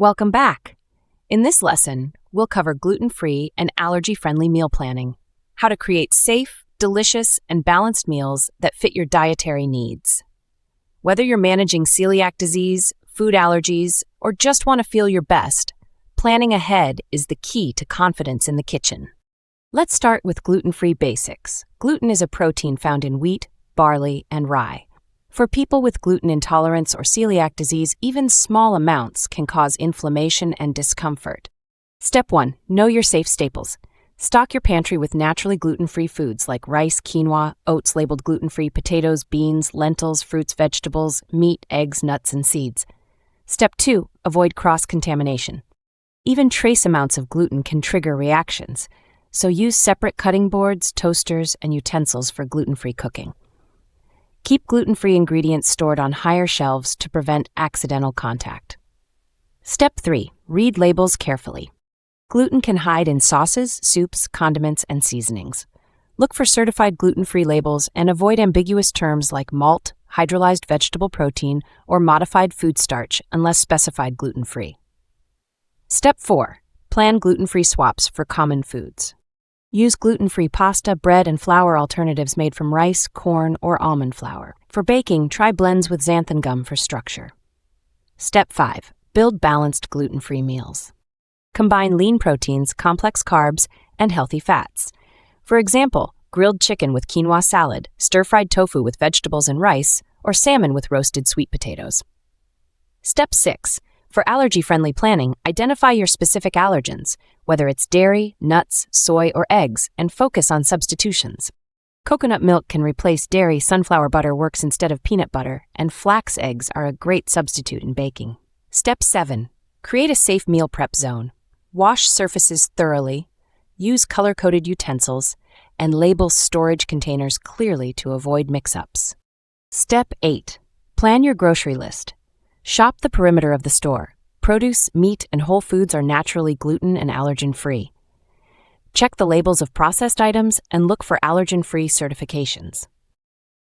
Welcome back. In this lesson, we'll cover gluten-free and allergy-friendly meal planning, how to create safe, delicious, and balanced meals that fit your dietary needs. Whether you're managing celiac disease, food allergies, or just want to feel your best, planning ahead is the key to confidence in the kitchen. Let's start with gluten-free basics. Gluten is a protein found in wheat, barley, and rye. For people with gluten intolerance or celiac disease, even small amounts can cause inflammation and discomfort. Step 1. Know your safe staples. Stock your pantry with naturally gluten-free foods like rice, quinoa, oats labeled gluten-free, potatoes, beans, lentils, fruits, vegetables, meat, eggs, nuts, and seeds. Step 2. Avoid cross-contamination. Even trace amounts of gluten can trigger reactions, so use separate cutting boards, toasters, and utensils for gluten-free cooking. Keep gluten-free ingredients stored on higher shelves to prevent accidental contact. Step 3. Read labels carefully. Gluten can hide in sauces, soups, condiments, and seasonings. Look for certified gluten-free labels and avoid ambiguous terms like malt, hydrolyzed vegetable protein, or modified food starch unless specified gluten-free. Step 4. Plan gluten-free swaps for common foods. Use gluten-free pasta, bread, and flour alternatives made from rice, corn, or almond flour. For baking, try blends with xanthan gum for structure. Step 5. Build balanced gluten-free meals. Combine lean proteins, complex carbs, and healthy fats. For example, grilled chicken with quinoa salad, stir-fried tofu with vegetables and rice, or salmon with roasted sweet potatoes. Step 6. For allergy-friendly planning, identify your specific allergens, whether it's dairy, nuts, soy, or eggs, and focus on substitutions. Coconut milk can replace dairy, sunflower butter works instead of peanut butter, and flax eggs are a great substitute in baking. Step 7. Create a safe meal prep zone. Wash surfaces thoroughly, use color-coded utensils, and label storage containers clearly to avoid mix-ups. Step 8. Plan your grocery list. Shop the perimeter of the store. Produce, meat, and whole foods are naturally gluten and allergen-free. Check the labels of processed items and look for allergen-free certifications.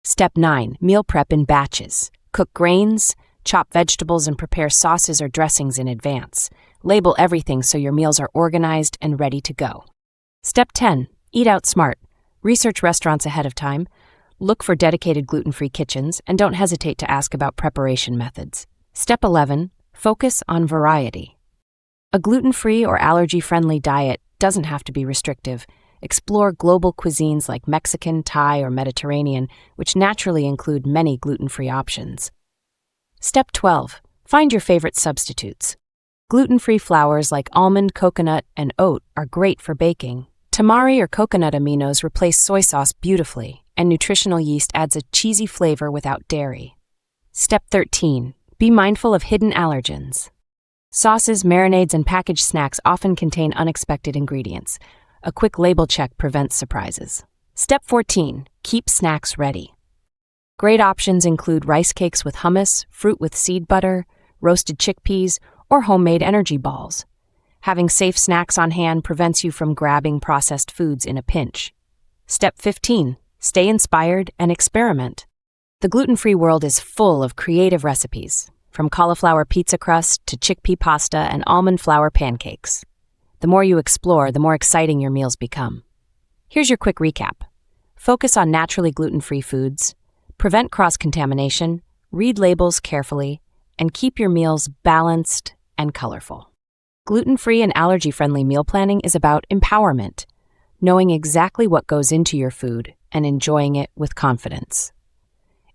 Step 9. Meal prep in batches. Cook grains, chop vegetables, and prepare sauces or dressings in advance. Label everything so your meals are organized and ready to go. Step 10. Eat out smart. Research restaurants ahead of time. Look for dedicated gluten-free kitchens, and don't hesitate to ask about preparation methods. Step 11. Focus on variety. A gluten-free or allergy-friendly diet doesn't have to be restrictive. Explore global cuisines like Mexican, Thai, or Mediterranean, which naturally include many gluten-free options. Step 12. Find your favorite substitutes. Gluten-free flours like almond, coconut, and oat are great for baking. Tamari or coconut aminos replace soy sauce beautifully, and nutritional yeast adds a cheesy flavor without dairy. Step 13. Be mindful of hidden allergens. Sauces, marinades, and packaged snacks often contain unexpected ingredients. A quick label check prevents surprises. Step 14. Keep snacks ready. Great options include rice cakes with hummus, fruit with seed butter, roasted chickpeas, or homemade energy balls. Having safe snacks on hand prevents you from grabbing processed foods in a pinch. Step 15. Stay inspired and experiment. The gluten-free world is full of creative recipes, from cauliflower pizza crust to chickpea pasta and almond flour pancakes. The more you explore, the more exciting your meals become. Here's your quick recap. Focus on naturally gluten-free foods, prevent cross-contamination, read labels carefully, and keep your meals balanced and colorful. Gluten-free and allergy-friendly meal planning is about empowerment, knowing exactly what goes into your food and enjoying it with confidence.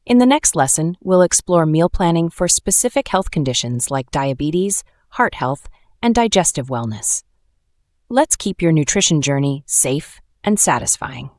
In the next lesson, we'll explore meal planning for specific health conditions like diabetes, heart health, and digestive wellness. Let's keep your nutrition journey safe and satisfying.